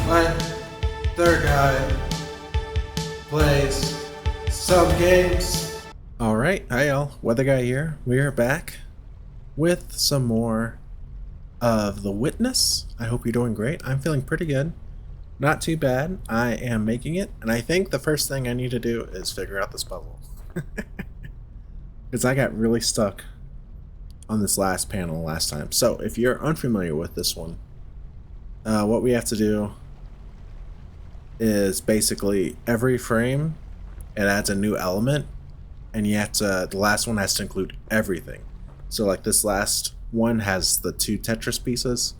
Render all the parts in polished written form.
when their guy plays some games. Alright, hi all, Weather Guy here. We are back with some more of The Witness. I hope you're doing great. I'm feeling pretty good. Not too bad. I am making it, and I think the first thing I need to do is figure out this puzzle. Because I got really stuck on this last panel last time. So, if you're unfamiliar with this one, what we have to do is basically every frame, it adds a new element, and you have to, the last one has to include everything. So like this last one has the 2 Tetris pieces,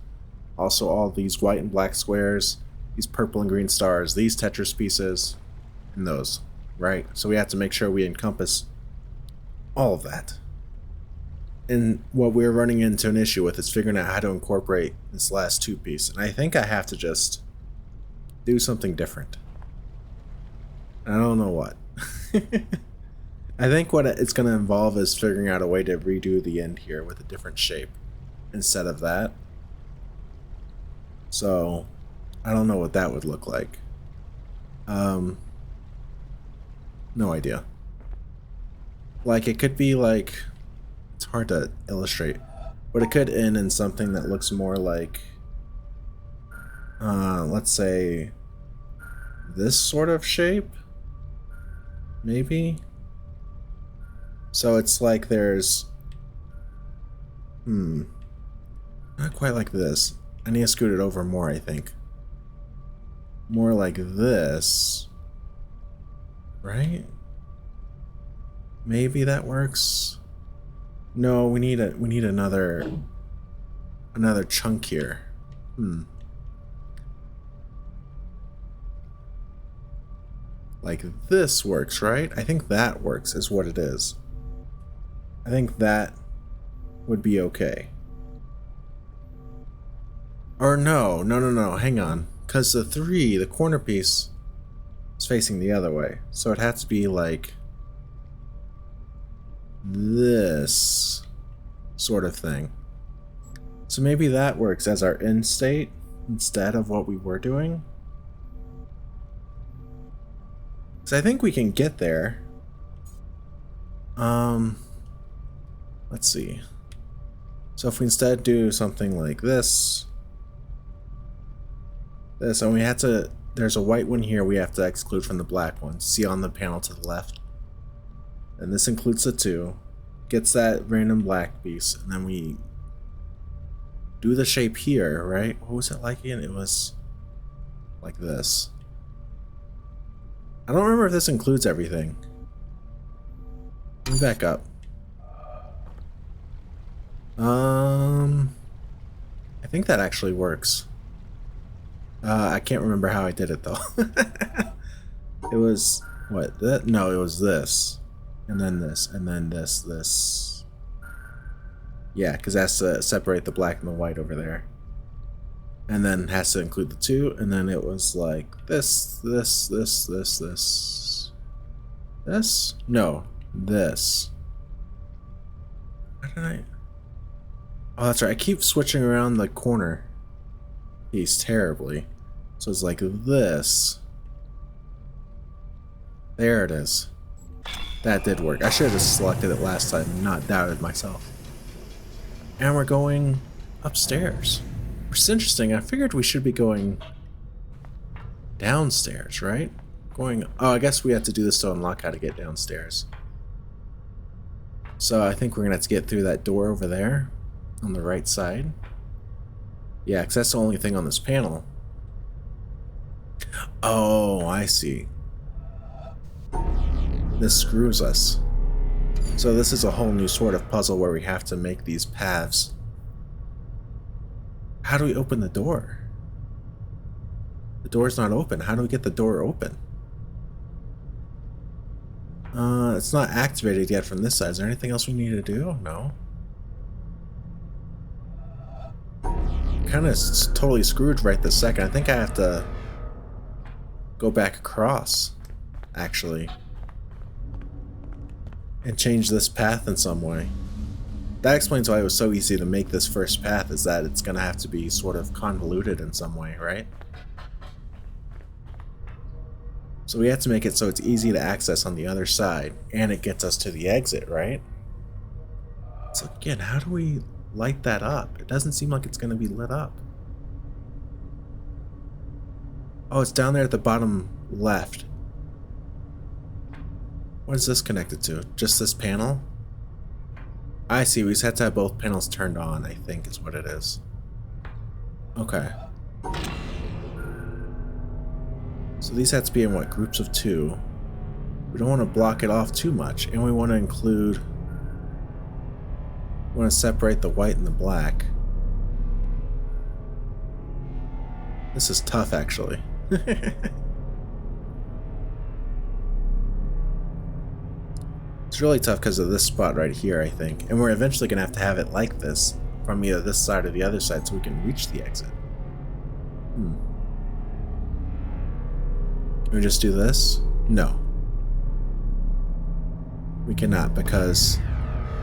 also all these white and black squares, these purple and green stars, these Tetris pieces, and those, right? So we have to make sure we encompass all of that. And what we're running into an issue with is figuring out how to incorporate this last 2 piece. And I think I have to just do something different. I don't know what. I think what it's going to involve is figuring out a way to redo the end here with a different shape instead of that. So, I don't know what that would look like. No idea. Like, it could be like, it's hard to illustrate, but it could end in something that looks more like, let's say, this sort of shape? Maybe? So it's like there's... Not quite like this. I need to scoot it over more, I think. More like this. Right? Maybe that works. No, we need another chunk here. Like this works, right? I think that works is what it is. I think that would be okay. Or no, hang on. Because the corner piece is facing the other way. So it has to be like this sort of thing. So maybe that works as our end state instead of what we were doing. So I think we can get there. Let's see. So if we instead do something like this, and we have to, there's a white one here we have to exclude from the black one. See on the panel to the left. And this includes the 2. Gets that random black piece, and then we do the shape here, right? What was it like again? It was like this. I don't remember if this includes everything. Let me back up. I think that actually works. I can't remember how I did it though. It was what? No, it was this, and then this, and then this. Yeah, because it has to separate the black and the white over there. And then has to include the 2, and then it was like this. No, this. How did I? Oh, that's right. I keep switching around the corner piece terribly. So it's like this. There it is. That did work. I should have just selected it last time and not doubted myself. And we're going upstairs. Which is interesting. I figured we should be going downstairs, right? Oh, I guess we have to do this to unlock how to get downstairs. So I think we're gonna have to get through that door over there on the right side. Yeah, because that's the only thing on this panel. Oh, I see. This screws us. So this is a whole new sort of puzzle where we have to make these paths. How do we open the door? The door's not open. How do we get the door open? It's not activated yet from this side. Is there anything else we need to do? No. Kind of totally screwed right this second. I think I have to go back across, actually, and change this path in some way. That explains why it was so easy to make this first path, is that it's going to have to be sort of convoluted in some way, right? So we have to make it so it's easy to access on the other side, and it gets us to the exit, right? So again, how do we light that up? It doesn't seem like it's going to be lit up. Oh, it's down there at the bottom left. What is this connected to? Just this panel? I see, we just have to have both panels turned on, I think is what it is. Okay. So these have to be in what, groups of 2. We don't want to block it off too much, and we want to include... We want to separate the white and the black. This is tough, actually. It's really tough because of this spot right here, I think. And we're eventually going to have it like this from either this side or the other side so we can reach the exit. Can we just do this? No. We cannot because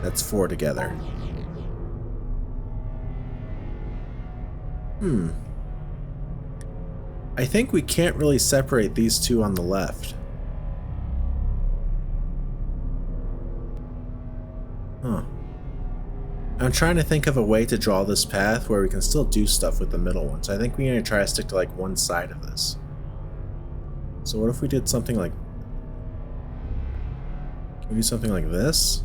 that's 4 together. I think we can't really separate these two on the left. Huh. I'm trying to think of a way to draw this path where we can still do stuff with the middle one. So I think we're going to try to stick to like one side of this. So what if we did something like... Can we do something like this?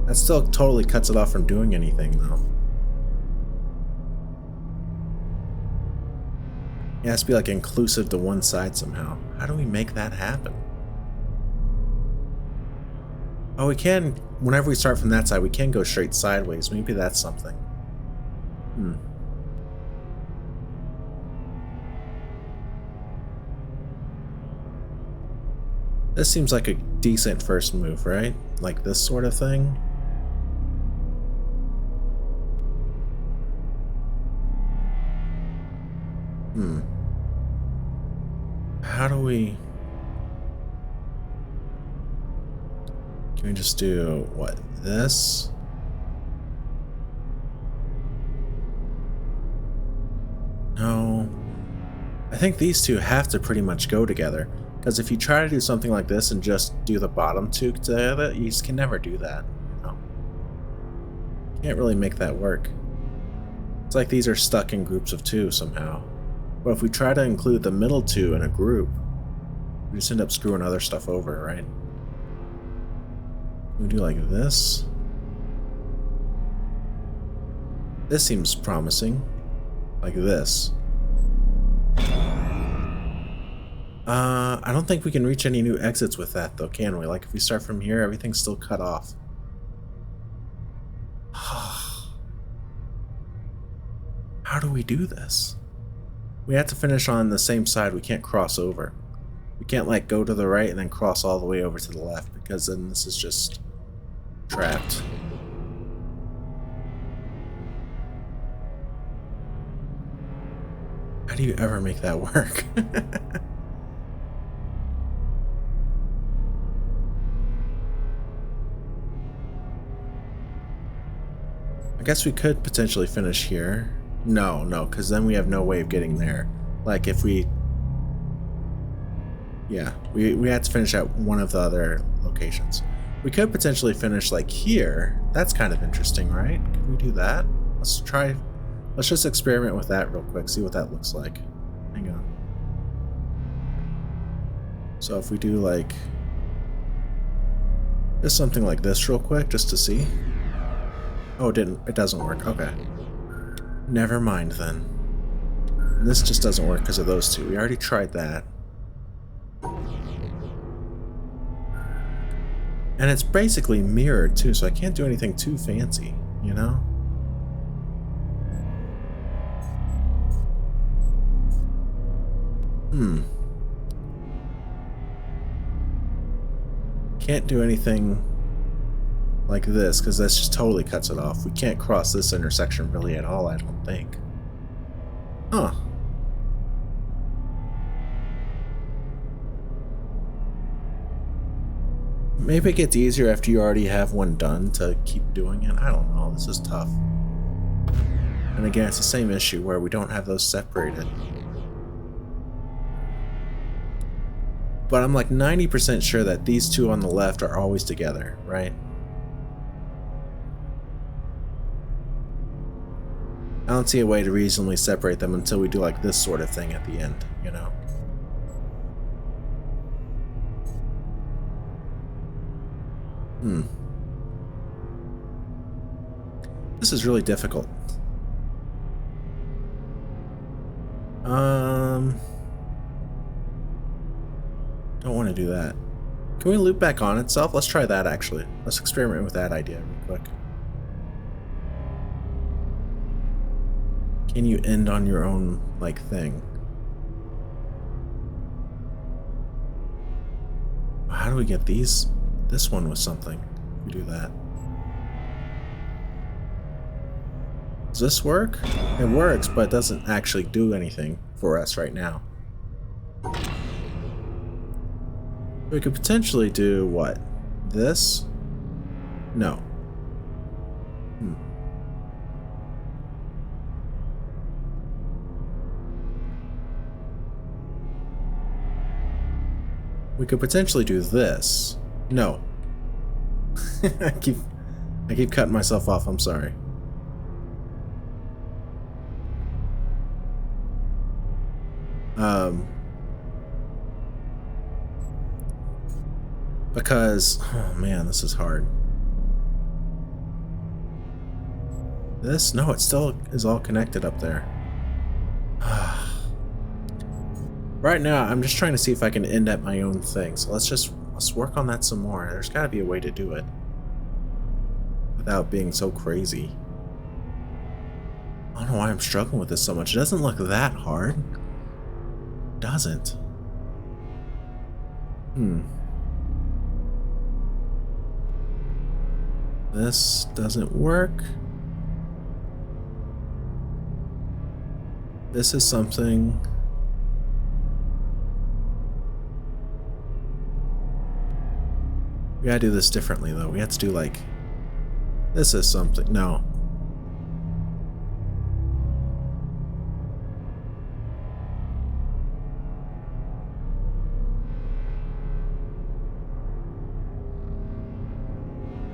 That still totally cuts it off from doing anything though. It has to be like inclusive to one side somehow. How do we make that happen? Oh, we can, whenever we start from that side, we can go straight sideways. Maybe that's something. This seems like a decent first move, right? Like this sort of thing. How do we... Can we just do, what, this? No. I think these two have to pretty much go together. Because if you try to do something like this and just do the bottom two together, you just can never do that, you know? Can't really make that work. It's like these are stuck in groups of 2 somehow. But if we try to include the middle 2 in a group, we just end up screwing other stuff over, right? We do like this. This seems promising. Like this. I don't think we can reach any new exits with that though, can we? Like if we start from here, everything's still cut off. How do we do this? We have to finish on the same side. We can't cross over. We can't like go to the right and then cross all the way over to the left because then this is just trapped. How do you ever make that work? I guess we could potentially finish here. No, because then we have no way of getting there. Like if we... Yeah, we had to finish at one of the other locations. We could potentially finish like here. That's kind of interesting, right? Can we do that? Let's try... Let's just experiment with that real quick, see what that looks like. Hang on. So if we do like... Just something like this real quick, just to see. Oh, it doesn't work. Okay. Never mind then. And this just doesn't work because of those two. We already tried that. And it's basically mirrored too, so I can't do anything too fancy, you know? Can't do anything like this, because this just totally cuts it off. We can't cross this intersection really at all, I don't think. Huh. Maybe it gets easier after you already have one done to keep doing it. I don't know. This is tough. And again, it's the same issue where we don't have those separated. But I'm like 90% sure that these two on the left are always together, right? I don't see a way to reasonably separate them until we do like this sort of thing at the end, you know? This is really difficult. Don't want to do that. Can we loop back on itself? Let's try that actually. Let's experiment with that idea real quick. Can you end on your own, like, thing? How do we get these? This one was something. We do that. Does this work? It works, but it doesn't actually do anything for us right now. We could potentially do what? This? No. We could potentially do this. No. I keep cutting myself off, I'm sorry. Because, oh man, this is hard. This? No, it still is all connected up there. Right now, I'm just trying to see if I can end at my own thing. So let's work on that some more. There's gotta be a way to do it without being so crazy. I don't know why I'm struggling with this so much. It doesn't look that hard. It doesn't. This doesn't work. This is something. We gotta do this differently though. We have to do like, this is something. No.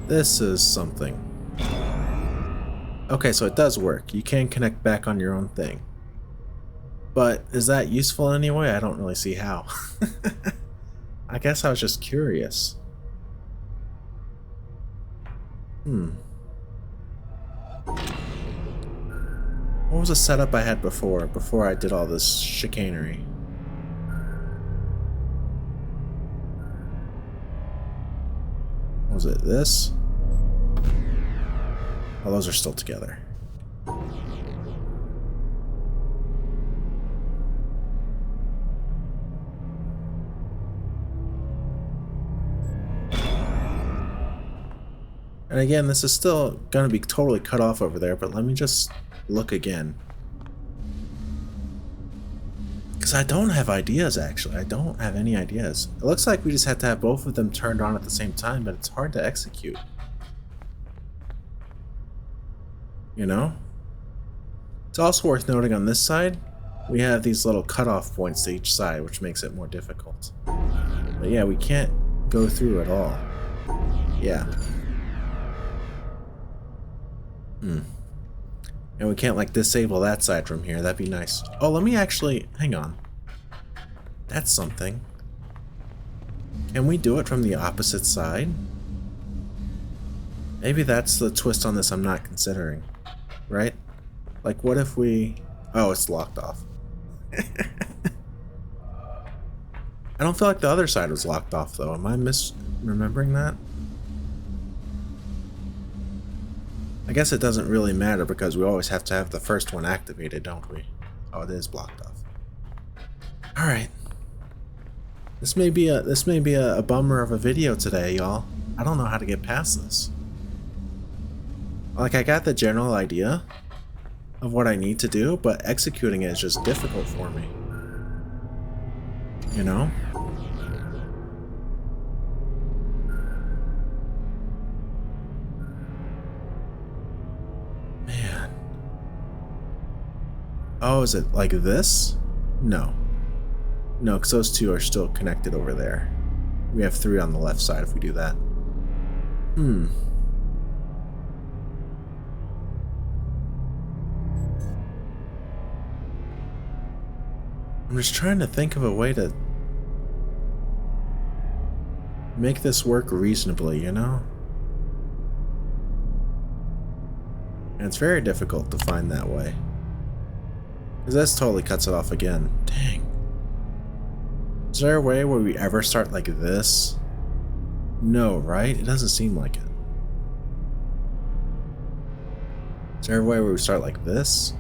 This is something. Okay, so it does work. You can connect back on your own thing. But is that useful anyway? I don't really see how. I guess I was just curious. What was the setup I had before I did all this chicanery? Was it this? Oh, those are still together. And again, this is still going to be totally cut off over there, but let me just look again. Because I don't have ideas, actually. I don't have any ideas. It looks like we just have to have both of them turned on at the same time, but it's hard to execute. You know? It's also worth noting on this side, we have these little cutoff points to each side, which makes it more difficult. But yeah, we can't go through at all. Yeah. And we can't, like, disable that side from here. That'd be nice. Oh, let me actually... Hang on. That's something. Can we do it from the opposite side? Maybe that's the twist on this I'm not considering. Right? Like, what if we... Oh, it's locked off. I don't feel like the other side was locked off, though. Am I misremembering that? I guess it doesn't really matter because we always have to have the first one activated, don't we? Oh, it is blocked off. All right. This may be a bummer of a video today, y'all. I don't know how to get past this. Like, I got the general idea of what I need to do, but executing it is just difficult for me. You know? Oh, is it like this? No. No, because those two are still connected over there. We have 3 on the left side if we do that. I'm just trying to think of a way to make this work reasonably, you know? And it's very difficult to find that way. Because this totally cuts it off again. Dang. Is there a way where we ever start like this? No, right? It doesn't seem like it. Is there a way where we start like this?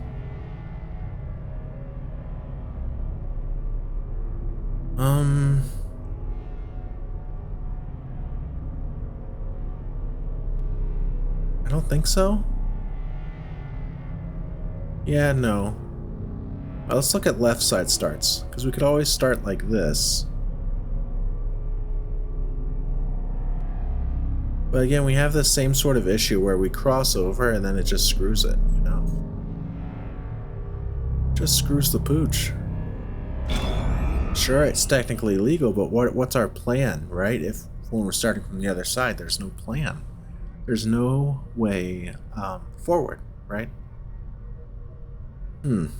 I don't think so. Yeah, no. Well, let's look at left side starts, because we could always start like this. But again, we have the same sort of issue where we cross over and then it just screws it, you know? Just screws the pooch. Sure, it's technically legal, but what's our plan, right? If when we're starting from the other side, there's no plan. There's no way forward, right? I'm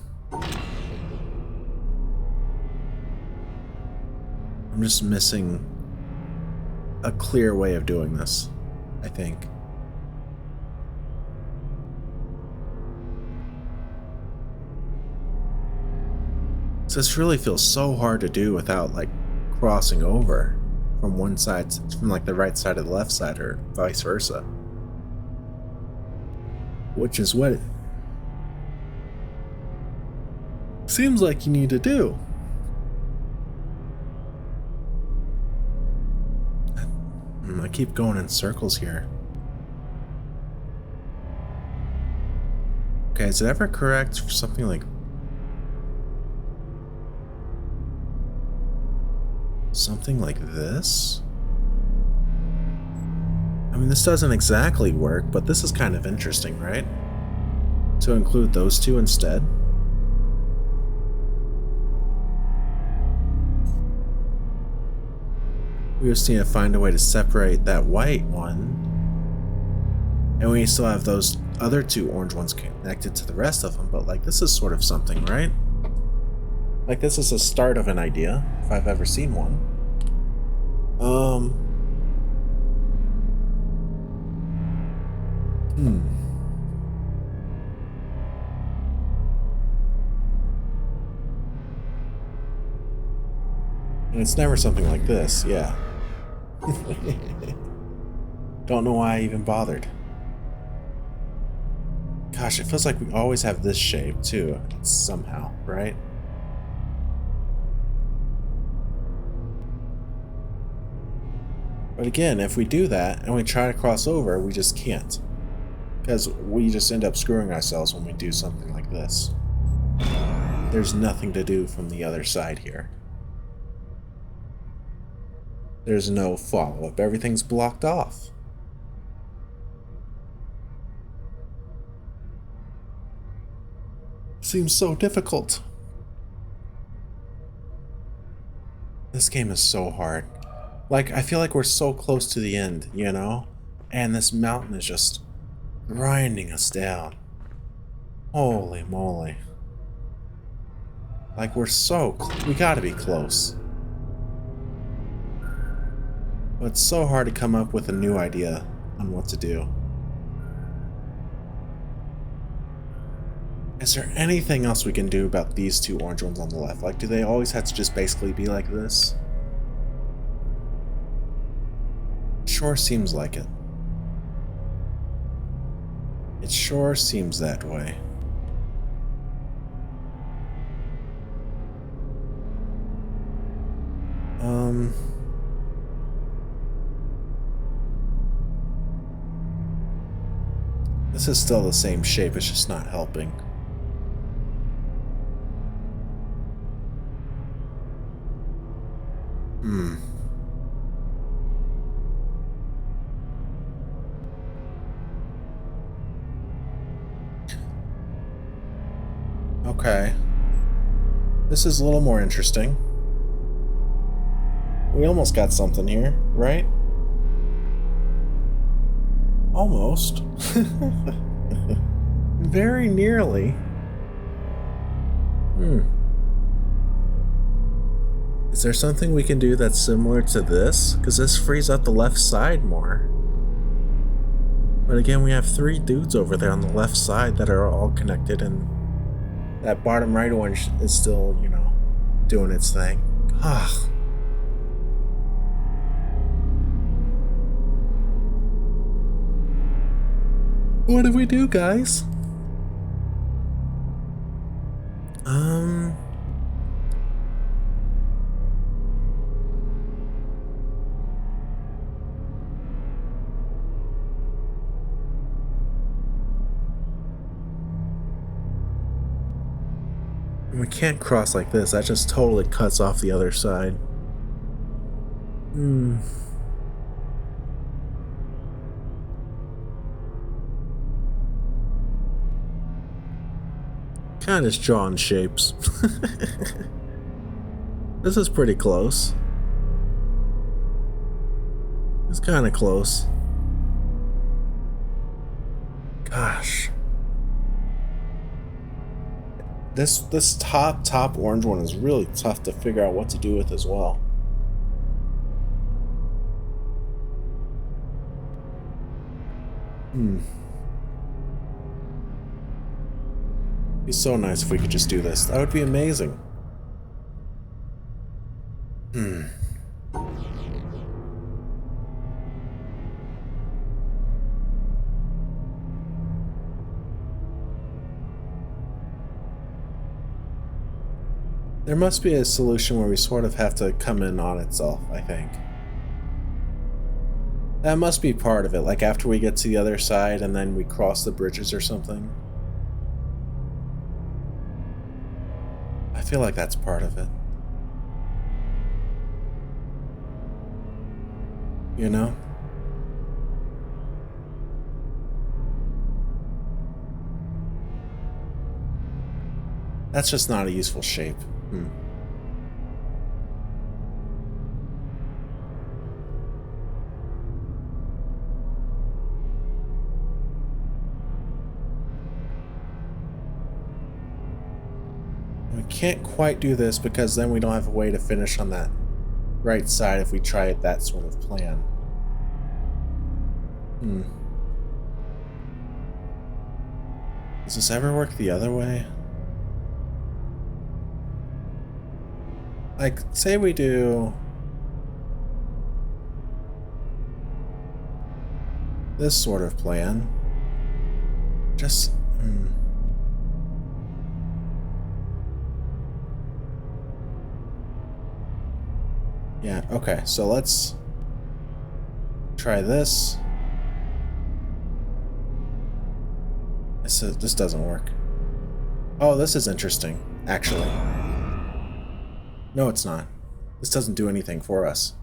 just missing a clear way of doing this, I think. So this really feels so hard to do without like crossing over from one side, from like the right side to the left side, or vice versa. Which is what it seems like you need to do. I keep going in circles here. Okay, is it ever correct for something like this? I mean, this doesn't exactly work, but this is kind of interesting, right? To include those two instead. We just need to find a way to separate that white one. And we still have those other 2 orange ones connected to the rest of them, but like this is sort of something, right? Like this is a start of an idea, if I've ever seen one. And it's never something like this, yeah. Don't know why I even bothered. Gosh, it feels like we always have this shape too, somehow, right? But again, if we do that and we try to cross over, we just can't. Because we just end up screwing ourselves when we do something like this. There's nothing to do from the other side here. There's no follow-up. Everything's blocked off. Seems so difficult. This game is so hard. Like, I feel like we're so close to the end, you know? And this mountain is just grinding us down. Holy moly. Like, we gotta be close. But it's so hard to come up with a new idea on what to do. Is there anything else we can do about these 2 orange ones on the left? Like, do they always have to just basically be like this? Sure seems like it. It sure seems that way. This is still the same shape, it's just not helping. Okay. This is a little more interesting. We almost got something here, right? Almost. Very nearly. Is there something we can do that's similar to this? Because this frees up the left side more. But again, we have 3 dudes over there on the left side that are all connected, and that bottom right one is still, you know, doing its thing. Ah. What do we do, guys? We can't cross like this. That just totally cuts off the other side. Kind of just drawing shapes. This is pretty close. It's kind of close. Gosh. This top orange one is really tough to figure out what to do with as well. It'd be so nice if we could just do this. That would be amazing. There must be a solution where we sort of have to come in on itself, I think. That must be part of it, like after we get to the other side and then we cross the bridges or something. I feel like that's part of it. You know? That's just not a useful shape. We can't quite do this because then we don't have a way to finish on that right side if we try it that sort of plan. Does this ever work the other way? Like, say we do this sort of plan. Just... Yeah, okay, so let's try this. This doesn't work. Oh, this is interesting, actually. No, it's not. This doesn't do anything for us.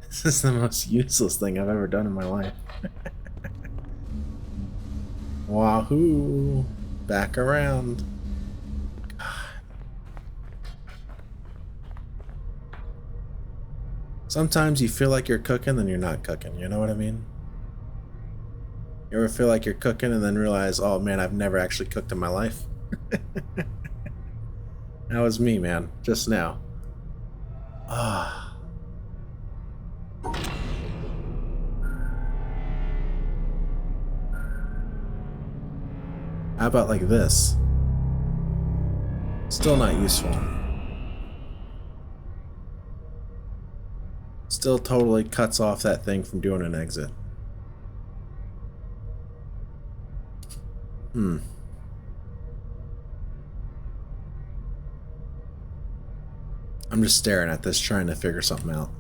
This is the most useless thing I've ever done in my life. Wahoo! Back around. God. Sometimes you feel like you're cooking, then you're not cooking. You know what I mean? You ever feel like you're cooking and then realize, oh man, I've never actually cooked in my life? That was me, man. Just now. Ah. How about like this? Still not useful. Still totally cuts off that thing from doing an exit. I'm just staring at this, trying to figure something out.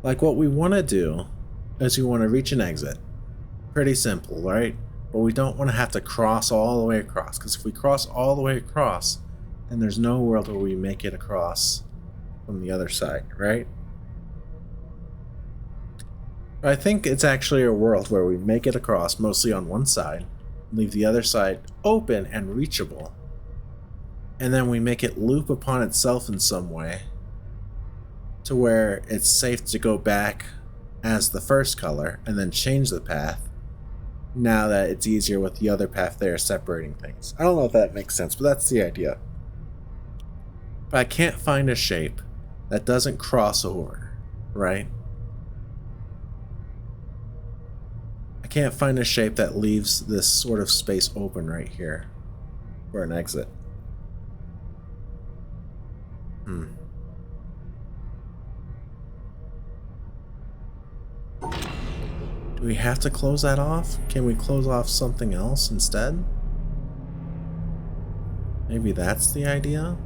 Like, what we want to do is we want to reach an exit. Pretty simple, right? But we don't want to have to cross all the way across, because if we cross all the way across, then there's no world where we make it across from the other side, right? I think it's actually a world where we make it across mostly on one side, leave the other side open and reachable, and then we make it loop upon itself in some way to where it's safe to go back as the first color and then change the path now that it's easier with the other path there separating things. I don't know if that makes sense, but that's the idea. But I can't find a shape that doesn't cross over, right? I can't find a shape that leaves this sort of space open right here for an exit. Do we have to close that off? Can we close off something else instead? Maybe that's the idea?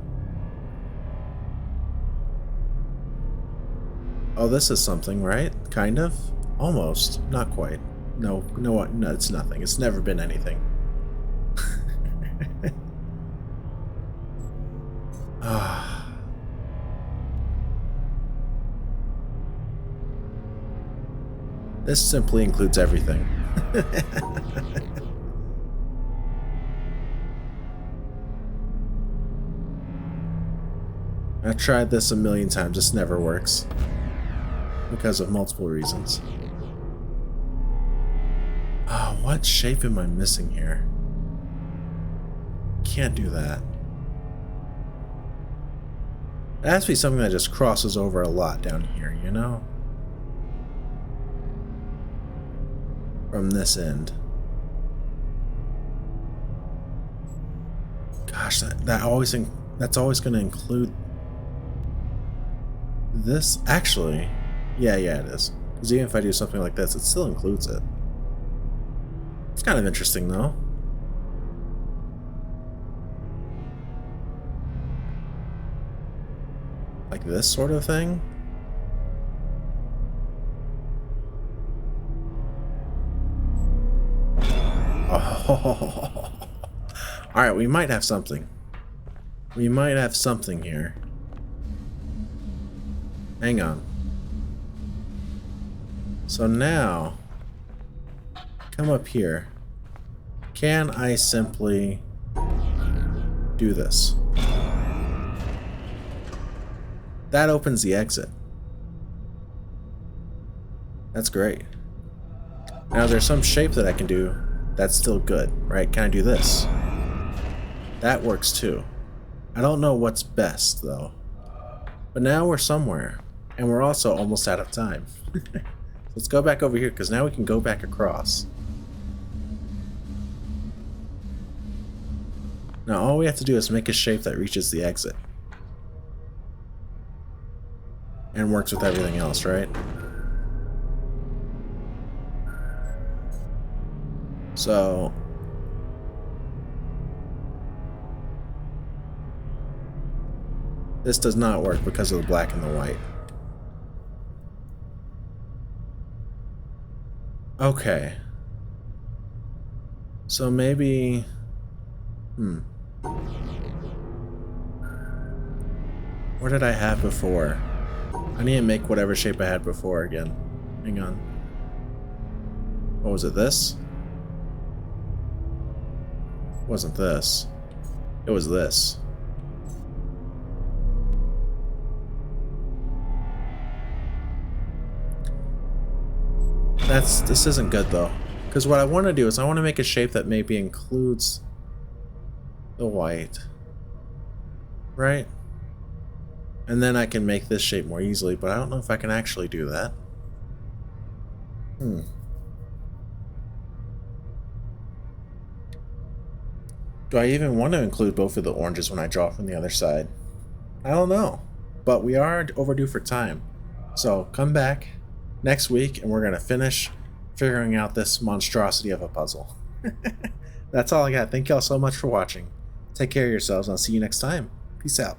Oh, this is something, right? Kind of? Almost. Not quite. No, no, it's nothing. It's never been anything. This simply includes everything. I've tried this a million times, this never works. Because of multiple reasons. Oh, what shape am I missing here? Can't do that. It has to be something that just crosses over a lot down here, you know? From this end. Gosh, that's always going to include this. Actually, yeah, it is. Because even if I do something like this, it still includes it. It's kind of interesting, though. Like this sort of thing. Oh. Alright, we might have something. We might have something here. Hang on. So now, come up here. Can I simply do this? That opens the exit. That's great. Now there's some shape that I can do that's still good, right? Can I do this? That works too. I don't know what's best though. But now we're somewhere, and we're also almost out of time. Let's go back over here, because now we can go back across. Now all we have to do is make a shape that reaches the exit. And works with everything else, right? So... this does not work because of the black and the white. Okay. So maybe... What did I have before? I need to make whatever shape I had before again. Hang on. What was it, this? It wasn't this. It was this. This isn't good though. Because what I want to do is I want to make a shape that maybe includes the white. Right? And then I can make this shape more easily, but I don't know if I can actually do that. Do I even want to include both of the oranges when I draw from the other side? I don't know. But we are overdue for time. So come back next week and we're going to finish figuring out this monstrosity of a puzzle. That's all I got. Thank y'all so much for watching. Take care of yourselves and I'll see you next time. Peace out.